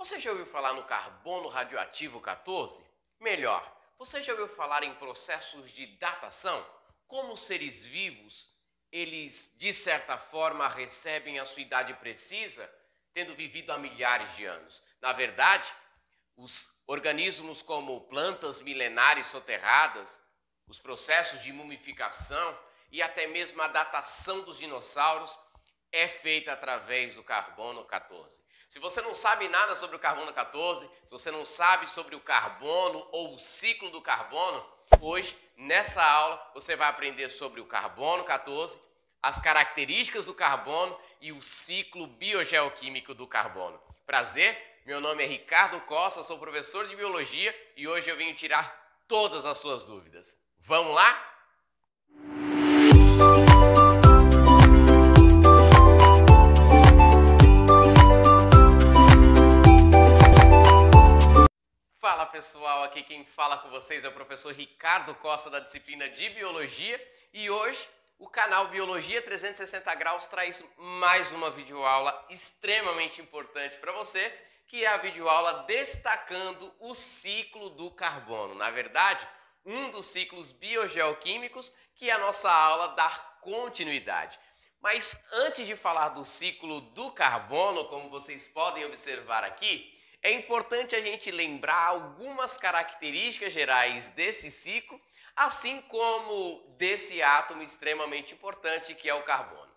Você já ouviu falar no carbono radioativo 14? Melhor, você já ouviu falar em processos de datação? Como os seres vivos, eles de certa forma recebem a sua idade precisa, tendo vivido há milhares de anos. Na verdade, os organismos como plantas milenares soterradas, os processos de mumificação e até mesmo a datação dos dinossauros é feita através do carbono 14. Se você não sabe nada sobre o carbono 14, se você não sabe sobre o carbono ou o ciclo do carbono, hoje, nessa aula, você vai aprender sobre o carbono 14, as características do carbono e o ciclo biogeoquímico do carbono. Prazer, meu nome é Ricardo Costa, sou professor de biologia e hoje eu vim tirar todas as suas dúvidas. Vamos lá? Fala pessoal, aqui quem fala com vocês é o professor Ricardo Costa da disciplina de Biologia e hoje o canal Biologia 360 Graus traz mais uma videoaula extremamente importante para você, que é a videoaula destacando o ciclo do carbono. Na verdade, um dos ciclos biogeoquímicos que a nossa aula dá continuidade. Mas antes de falar do ciclo do carbono, como vocês podem observar aqui, é importante a gente lembrar algumas características gerais desse ciclo, assim como desse átomo extremamente importante que é o carbono.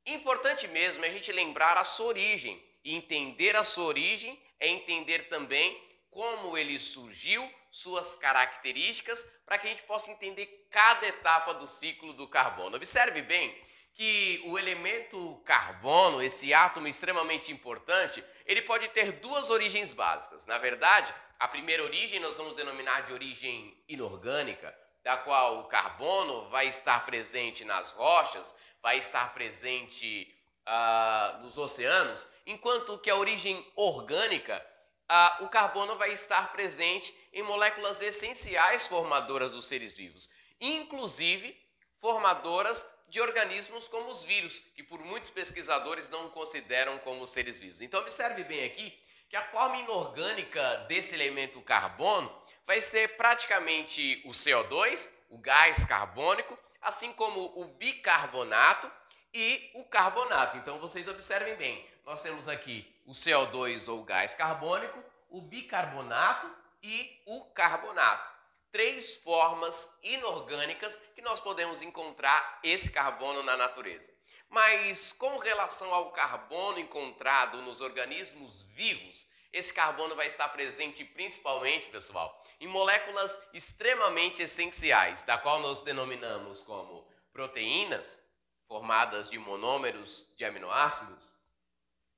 Importante mesmo é a gente lembrar a sua origem, e entender a sua origem é entender também como ele surgiu, suas características, para que a gente possa entender cada etapa do ciclo do carbono. Observe bem que o elemento carbono, esse átomo extremamente importante, ele pode ter duas origens básicas. Na verdade, a primeira origem nós vamos denominar de origem inorgânica, da qual o carbono vai estar presente nas rochas, vai estar presente nos oceanos, enquanto que a origem orgânica, o carbono vai estar presente em moléculas essenciais formadoras dos seres vivos, inclusive formadoras de organismos como os vírus, que por muitos pesquisadores não consideram como seres vivos. Então observe bem aqui que a forma inorgânica desse elemento carbono vai ser praticamente o CO2, o gás carbônico, assim como o bicarbonato e o carbonato. Então vocês observem bem, nós temos aqui o CO2 ou gás carbônico, o bicarbonato e o carbonato. Três formas inorgânicas que nós podemos encontrar esse carbono na natureza. Mas com relação ao carbono encontrado nos organismos vivos, esse carbono vai estar presente principalmente, pessoal, em moléculas extremamente essenciais, da qual nós denominamos como proteínas, formadas de monômeros de aminoácidos,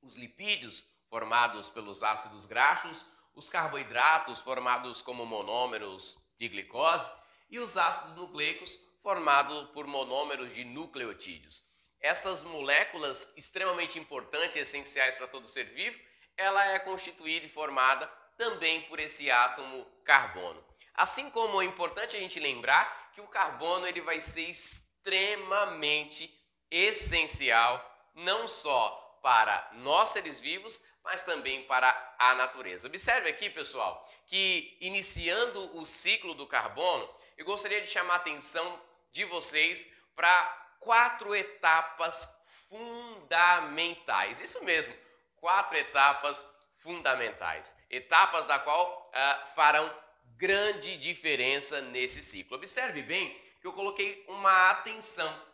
os lipídios, formados pelos ácidos graxos, os carboidratos, formados como monômeros de glicose, e os ácidos nucleicos, formados por monômeros de nucleotídeos. Essas moléculas extremamente importantes e essenciais para todo ser vivo, ela é constituída e formada também por esse átomo carbono. Assim como é importante a gente lembrar que o carbono ele vai ser extremamente essencial, não só para nós seres vivos, mas também para a natureza. Observe aqui, pessoal, que iniciando o ciclo do carbono, eu gostaria de chamar a atenção de vocês para 4 etapas fundamentais. Isso mesmo, 4 etapas fundamentais. Etapas da qual farão grande diferença nesse ciclo. Observe bem que eu coloquei uma atenção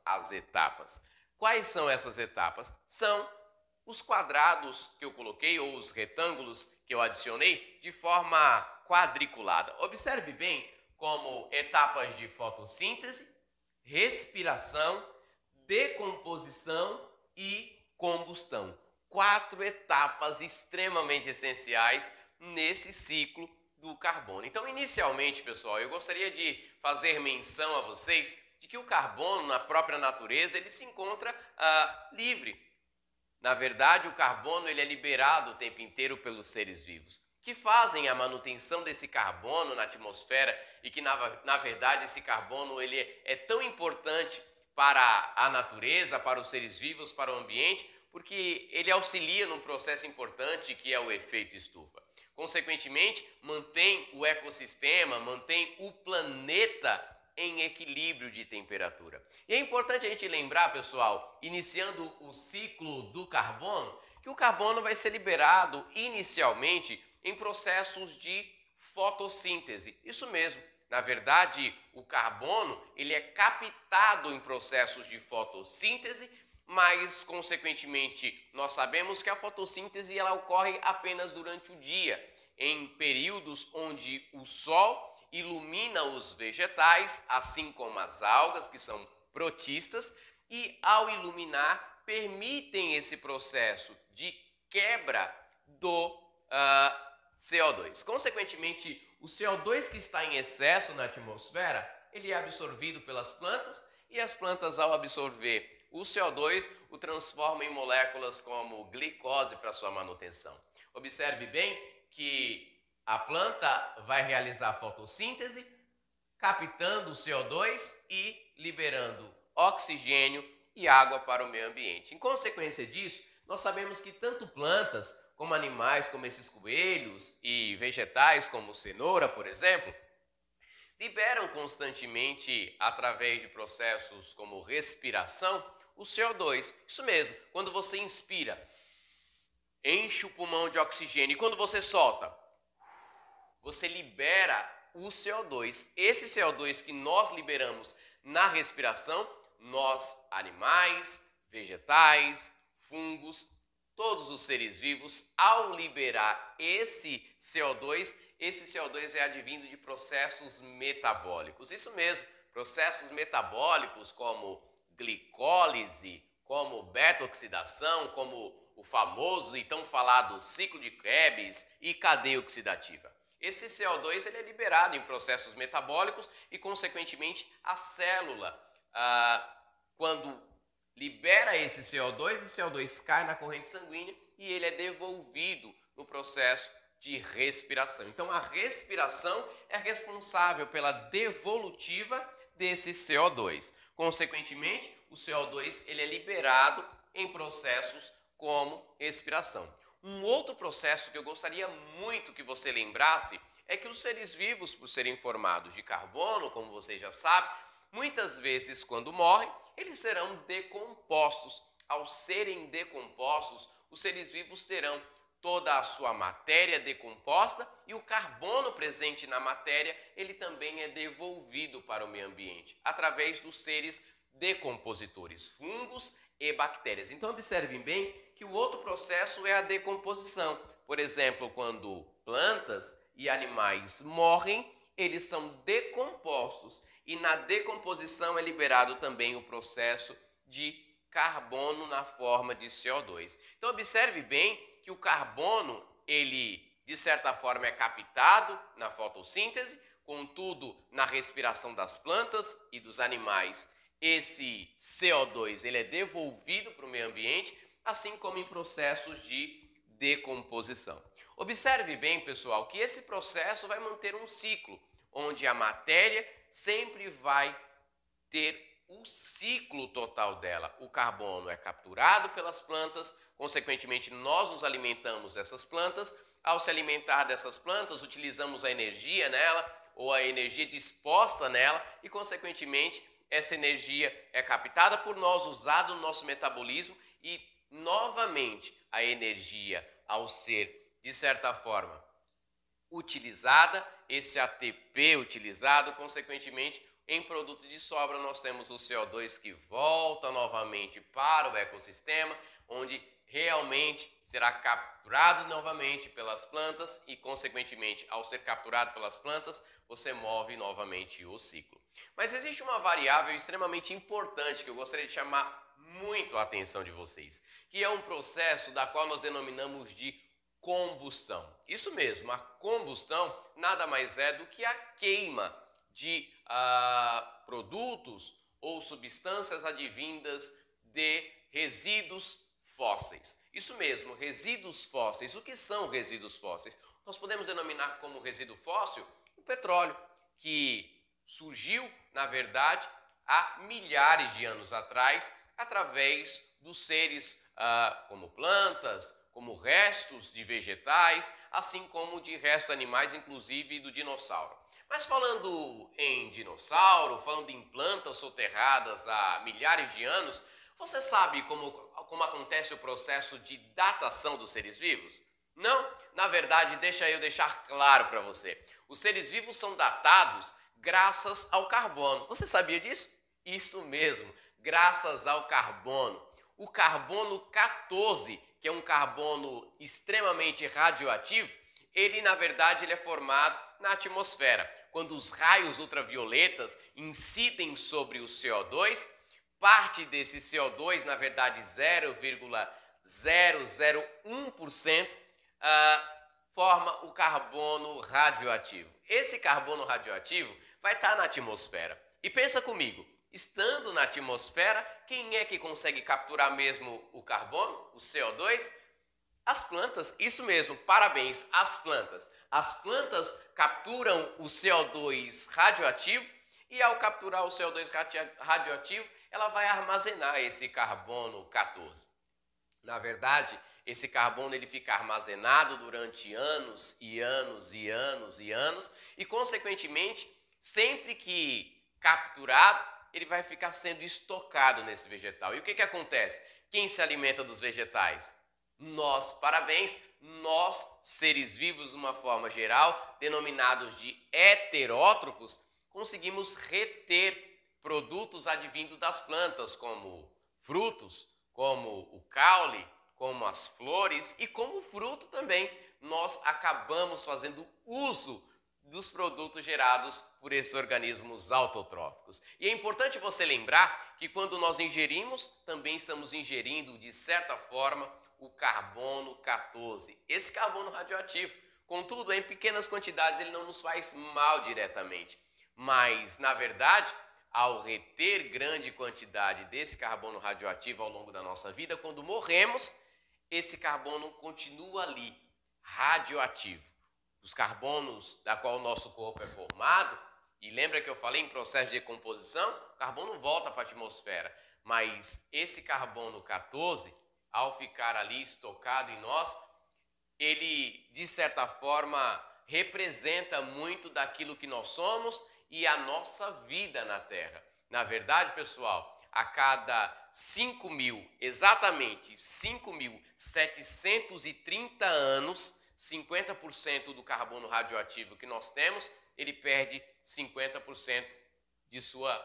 às etapas. Quais são essas etapas? São os quadrados que eu coloquei, ou os retângulos que eu adicionei, de forma quadriculada. Observe bem como etapas de fotossíntese, respiração, decomposição e combustão. 4 etapas extremamente essenciais nesse ciclo do carbono. Então, inicialmente, pessoal, eu gostaria de fazer menção a vocês de que o carbono, na própria natureza, ele se encontra livre. Na verdade, o carbono ele é liberado o tempo inteiro pelos seres vivos, que fazem a manutenção desse carbono na atmosfera e que, na verdade, esse carbono ele é tão importante para a natureza, para os seres vivos, para o ambiente, porque ele auxilia num processo importante que é o efeito estufa. Consequentemente, mantém o ecossistema, mantém o planeta em equilíbrio de temperatura. E é importante a gente lembrar, pessoal, iniciando o ciclo do carbono, que o carbono vai ser liberado inicialmente em processos de fotossíntese. Isso mesmo. Na verdade, o carbono ele é captado em processos de fotossíntese, mas, consequentemente, nós sabemos que a fotossíntese ela ocorre apenas durante o dia, em períodos onde o sol ilumina os vegetais, assim como as algas, que são protistas, e ao iluminar, permitem esse processo de quebra do CO2. Consequentemente, o CO2 que está em excesso na atmosfera, ele é absorvido pelas plantas, e as plantas, ao absorver o CO2, o transformam em moléculas como glicose para sua manutenção. Observe bem que a planta vai realizar a fotossíntese, captando o CO2 e liberando oxigênio e água para o meio ambiente. Em consequência disso, nós sabemos que tanto plantas como animais, como esses coelhos, e vegetais como cenoura, por exemplo, liberam constantemente, através de processos como respiração, o CO2. Isso mesmo, quando você inspira, enche o pulmão de oxigênio, e quando você solta, você libera o CO2. Esse CO2 que nós liberamos na respiração, nós, animais, vegetais, fungos, todos os seres vivos, ao liberar esse CO2 é advindo de processos metabólicos. Isso mesmo, processos metabólicos como glicólise, como beta-oxidação, como o famoso e tão falado ciclo de Krebs e cadeia oxidativa. Esse CO2 ele é liberado em processos metabólicos e, consequentemente, a célula, quando libera esse CO2 cai na corrente sanguínea e ele é devolvido no processo de respiração. Então, a respiração é responsável pela devolutiva desse CO2. Consequentemente, o CO2 ele é liberado em processos como expiração. Um outro processo que eu gostaria muito que você lembrasse é que os seres vivos, por serem formados de carbono, como você já sabe, muitas vezes quando morrem, eles serão decompostos. Ao serem decompostos, os seres vivos terão toda a sua matéria decomposta e o carbono presente na matéria, ele também é devolvido para o meio ambiente, através dos seres decompositores, fungos e bactérias. Então observem bem que o outro processo é a decomposição. Por exemplo, quando plantas e animais morrem, eles são decompostos e na decomposição é liberado também o processo de carbono na forma de CO2. Então observe bem que o carbono, ele de certa forma é captado na fotossíntese, contudo na respiração das plantas e dos animais, esse CO2 ele é devolvido para o meio ambiente, assim como em processos de decomposição. Observe bem, pessoal, que esse processo vai manter um ciclo, onde a matéria sempre vai ter o ciclo total dela. O carbono é capturado pelas plantas, consequentemente nós nos alimentamos dessas plantas. Ao se alimentar dessas plantas, utilizamos a energia nela ou a energia disposta nela e, consequentemente, essa energia é captada por nós, usada no nosso metabolismo e, novamente, a energia, ao ser, de certa forma, utilizada, esse ATP utilizado, consequentemente, em produto de sobra, nós temos o CO2 que volta novamente para o ecossistema, onde realmente será capturado novamente pelas plantas e, consequentemente, ao ser capturado pelas plantas, você move novamente o ciclo. Mas existe uma variável extremamente importante que eu gostaria de chamar muito a atenção de vocês, que é um processo da qual nós denominamos de combustão. Isso mesmo, a combustão nada mais é do que a queima de produtos ou substâncias advindas de resíduos fósseis. Isso mesmo, resíduos fósseis. O que são resíduos fósseis? Nós podemos denominar como resíduo fóssil o petróleo, que surgiu, na verdade, há milhares de anos atrás, através dos seres como plantas, como restos de vegetais, assim como de restos animais, inclusive do dinossauro. Mas falando em dinossauro, falando em plantas soterradas há milhares de anos, você sabe como acontece o processo de datação dos seres vivos? Não? Na verdade, deixa eu deixar claro para você. Os seres vivos são datados graças ao carbono. Você sabia disso? Isso mesmo, graças ao carbono. O carbono 14, que é um carbono extremamente radioativo, ele na verdade ele é formado na atmosfera. Quando os raios ultravioletas incidem sobre o CO2, parte desse CO2, na verdade 0,001%, forma o carbono radioativo. Esse carbono radioativo vai estar na atmosfera. E pensa comigo, estando na atmosfera, quem é que consegue capturar mesmo o carbono, o CO2? As plantas, isso mesmo, parabéns, as plantas. As plantas capturam o CO2 radioativo e ao capturar o CO2 radioativo, ela vai armazenar esse carbono 14. Na verdade, esse carbono ele fica armazenado durante anos e anos e anos e anos e, consequentemente, sempre que capturado, ele vai ficar sendo estocado nesse vegetal. E o que acontece? Quem se alimenta dos vegetais? Nós, parabéns, nós, seres vivos de uma forma geral, denominados de heterótrofos, conseguimos reter produtos advindos das plantas, como frutos, como o caule, como as flores e como fruto também. Nós acabamos fazendo uso dos produtos gerados por esses organismos autotróficos. E é importante você lembrar que quando nós ingerimos, também estamos ingerindo, de certa forma, o carbono 14, esse carbono radioativo. Contudo, em pequenas quantidades ele não nos faz mal diretamente, mas, na verdade, ao reter grande quantidade desse carbono radioativo ao longo da nossa vida, quando morremos, esse carbono continua ali, radioativo. Os carbonos da qual o nosso corpo é formado, e lembra que eu falei em processo de decomposição, o carbono volta para a atmosfera, mas esse carbono 14, ao ficar ali estocado em nós, ele, de certa forma, representa muito daquilo que nós somos e a nossa vida na Terra. Na verdade, pessoal, a cada 5.000, exatamente 5.730 anos, 50% do carbono radioativo que nós temos, ele perde 50% de sua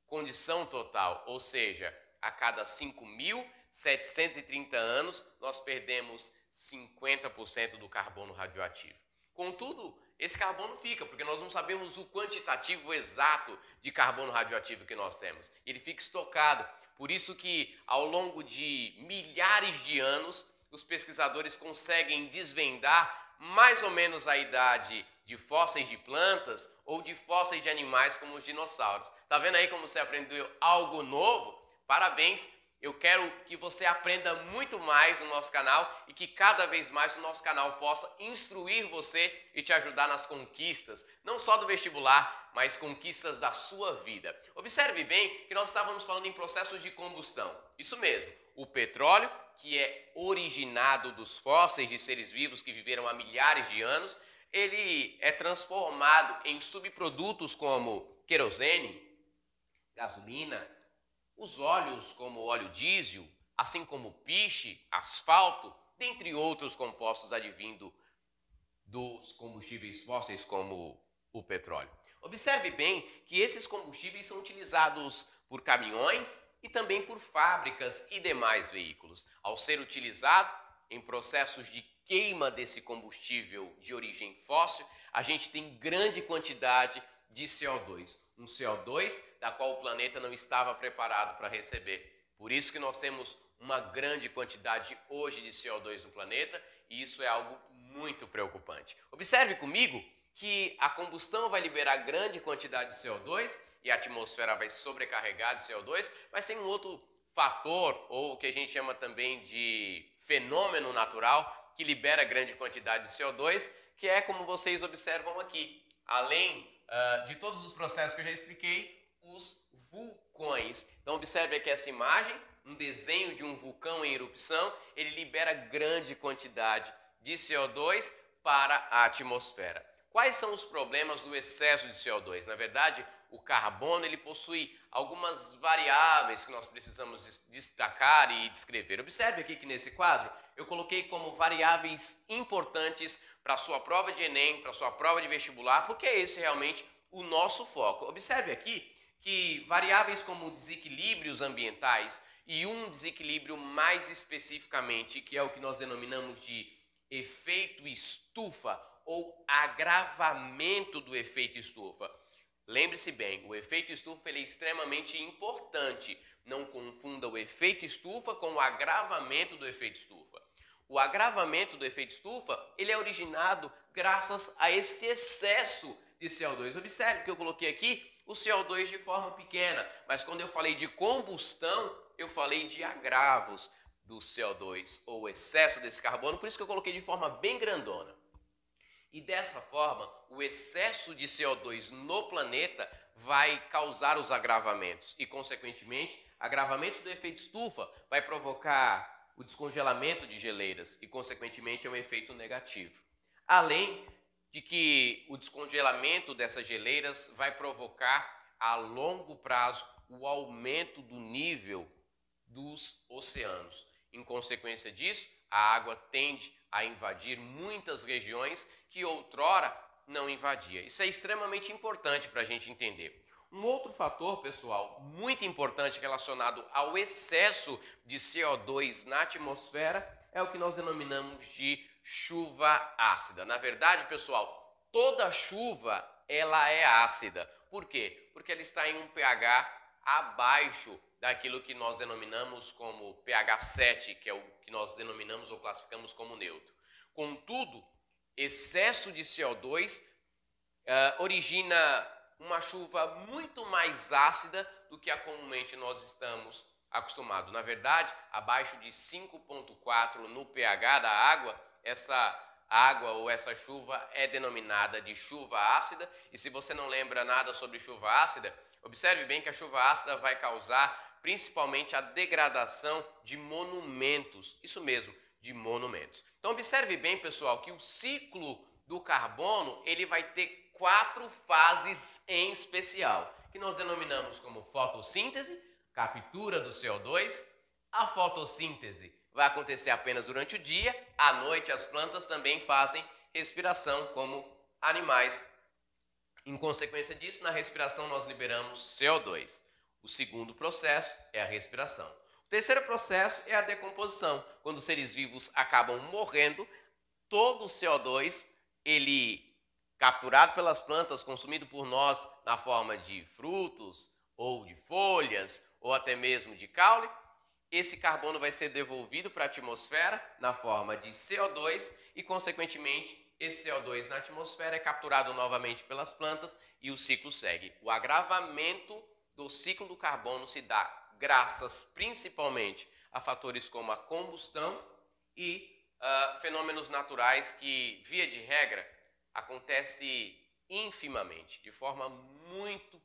condição total, ou seja, a cada 5.730 anos, nós perdemos 50% do carbono radioativo. Contudo, esse carbono fica, porque nós não sabemos o quantitativo exato de carbono radioativo que nós temos. Ele fica estocado. Por isso que, ao longo de milhares de anos, os pesquisadores conseguem desvendar mais ou menos a idade de fósseis de plantas ou de fósseis de animais como os dinossauros. Tá vendo aí como você aprendeu algo novo? Parabéns! Eu quero que você aprenda muito mais no nosso canal e que cada vez mais o nosso canal possa instruir você e te ajudar nas conquistas, não só do vestibular, mas conquistas da sua vida. Observe bem que nós estávamos falando em processos de combustão. Isso mesmo, o petróleo, que é originado dos fósseis de seres vivos que viveram há milhares de anos, ele é transformado em subprodutos como querosene, gasolina, os óleos como óleo diesel, assim como piche, asfalto, dentre outros compostos advindo dos combustíveis fósseis como o petróleo. Observe bem que esses combustíveis são utilizados por caminhões e também por fábricas e demais veículos. Ao ser utilizado em processos de queima desse combustível de origem fóssil, a gente tem grande quantidade de CO2. Um CO2 da qual o planeta não estava preparado para receber. Por isso que nós temos uma grande quantidade hoje de CO2 no planeta e isso é algo muito preocupante. Observe comigo que a combustão vai liberar grande quantidade de CO2 e a atmosfera vai sobrecarregar de CO2, mas tem um outro fator, ou o que a gente chama também de fenômeno natural, que libera grande quantidade de CO2, que é como vocês observam aqui. Além de todos os processos que eu já expliquei, os vulcões. Então observe aqui essa imagem um desenho de um vulcão em erupção, ele libera grande quantidade de CO2 para a atmosfera. Quais são os problemas do excesso de CO2? Na verdade, o carbono ele possui algumas variáveis que nós precisamos destacar e descrever. Observe aqui que nesse quadro eu coloquei como variáveis importantes para a sua prova de Enem, para a sua prova de vestibular, porque é esse realmente o nosso foco. Observe aqui que variáveis como desequilíbrios ambientais e um desequilíbrio mais especificamente, que é o que nós denominamos de efeito estufa ou agravamento do efeito estufa. Lembre-se bem, o efeito estufa ele é extremamente importante. Não confunda o efeito estufa com o agravamento do efeito estufa. O agravamento do efeito estufa ele é originado graças a esse excesso de CO2. Observe que eu coloquei aqui o CO2 de forma pequena, mas quando eu falei de combustão, eu falei de agravos do CO2 ou excesso desse carbono, por isso que eu coloquei de forma bem grandona. E dessa forma, o excesso de CO2 no planeta vai causar os agravamentos e, consequentemente, agravamentos do efeito estufa vai provocar o descongelamento de geleiras e, consequentemente, é um efeito negativo. Além de que o descongelamento dessas geleiras vai provocar, a longo prazo, o aumento do nível dos oceanos. Em consequência disso, a água tende a invadir muitas regiões que outrora não invadia. Isso é extremamente importante para a gente entender. Um outro fator, pessoal, muito importante relacionado ao excesso de CO2 na atmosfera é o que nós denominamos de chuva ácida. Na verdade, pessoal, toda chuva ela é ácida. Por quê? Porque ela está em um pH abaixo daquilo que nós denominamos como pH 7, que é o que nós denominamos ou classificamos como neutro. Contudo, excesso de CO2 origina uma chuva muito mais ácida do que a comumente nós estamos acostumados. Na verdade, abaixo de 5,4 no pH da água, essa água ou essa chuva é denominada de chuva ácida. E se você não lembra nada sobre chuva ácida, observe bem que a chuva ácida vai causar principalmente a degradação de monumentos. Isso mesmo, de monumentos. Então observe bem, pessoal, que o ciclo do carbono ele vai ter 4 fases em especial, que nós denominamos como fotossíntese, captura do CO2. A fotossíntese vai acontecer apenas durante o dia, à noite as plantas também fazem respiração como animais. Em consequência disso, na respiração nós liberamos CO2. O segundo processo é a respiração. O terceiro processo é a decomposição. Quando os seres vivos acabam morrendo, todo o CO2, ele capturado pelas plantas, consumido por nós na forma de frutos, ou de folhas, ou até mesmo de caule, esse carbono vai ser devolvido para a atmosfera na forma de CO2 e, consequentemente, esse CO2 na atmosfera é capturado novamente pelas plantas e o ciclo segue. O agravamento do ciclo do carbono se dá graças principalmente a fatores como a combustão e fenômenos naturais que, via de regra, acontece infimamente, de forma muito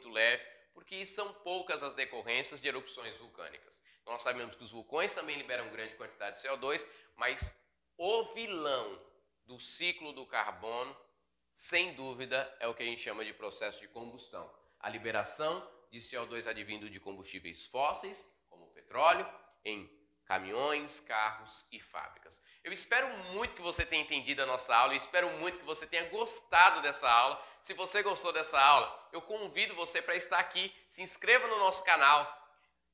leve, porque são poucas as decorrências de erupções vulcânicas. Nós sabemos que os vulcões também liberam grande quantidade de CO2, mas o vilão do ciclo do carbono, sem dúvida, é o que a gente chama de processo de combustão. A liberação de CO2 advindo de combustíveis fósseis, como o petróleo, em caminhões, carros e fábricas. Eu espero muito que você tenha entendido a nossa aula, eu espero muito que você tenha gostado dessa aula. Se você gostou dessa aula, eu convido você para estar aqui, se inscreva no nosso canal,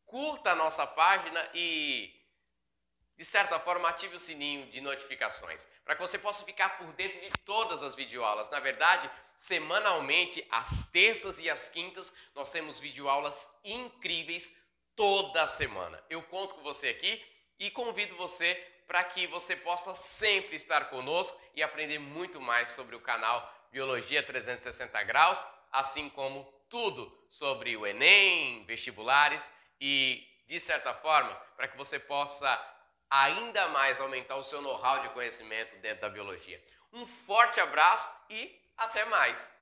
curta a nossa página e, de certa forma, ative o sininho de notificações, para que você possa ficar por dentro de todas as videoaulas. Na verdade, semanalmente, às terças e às quintas, nós temos videoaulas incríveis toda semana. Eu conto com você aqui e convido você para que você possa sempre estar conosco e aprender muito mais sobre o canal Biologia 360 Graus, assim como tudo sobre o Enem, vestibulares e, de certa forma, para que você possa ainda mais aumentar o seu know-how de conhecimento dentro da biologia. Um forte abraço e até mais!